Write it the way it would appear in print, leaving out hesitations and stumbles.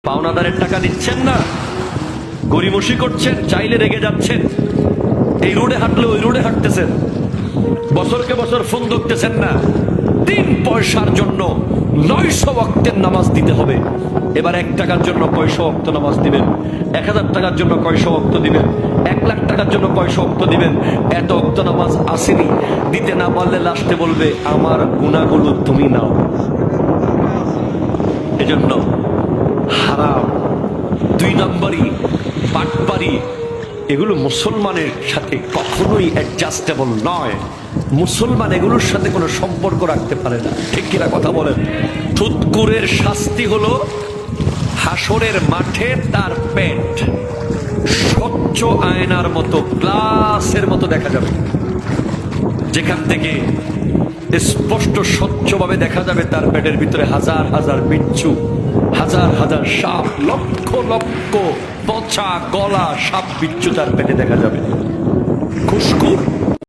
পাওনাদারের টাকা দিচ্ছেন না, গরিমসি করছেন, চাইলে রেগে যাচ্ছেন, এই রোডে হাঁটলে ওই রোডে হাঁটতেছেন, বছরকে বছর ফোন ধরতেছেন না, 3 পয়সার জন্য 900 ওয়াক্তের নামাজ দিতে হবে। এবার 1 টাকার জন্য কয়শো ওয়াক্ত নামাজ দিবেন, 1000 টাকার জন্য কয়শো ওয়াক্ত দিবেন, 1 লাখ টাকার জন্য কয়শো ওয়াক্ত দিবেন। এত ওয়াক্ত নামাজ আসেনি, দিতে না পারলে লাস্টে বলবে আমার গুনাহগুলো তুমি নাও। এজন্য হারাম, 2 নম্বরই বাটপারি, এগুলো মুসলমানের সাথে কখনোই অ্যাডজাস্টেবল নয়। মুসলমান এগুলোর সাথে কোনো সম্পর্ক রাখতে পারে না। ঠিক কিনা কথা বলেন? সুদখোরের শাস্তি হলো হাসরের মাঠে তার পেট স্বচ্ছ আয়নার মতো, গ্লাসের মতো দেখা যাবে, যেখান থেকে স্পষ্ট স্বচ্ছভাবে দেখা যাবে তার পেটের ভিতরে হাজার হাজার বিচ্ছু, হাজার হাজার সাপ, লক্ষ লক্ষ পচা গলা সাপ বিচ্ছু তার পেটে দেখা যাবে। ঘুষখোর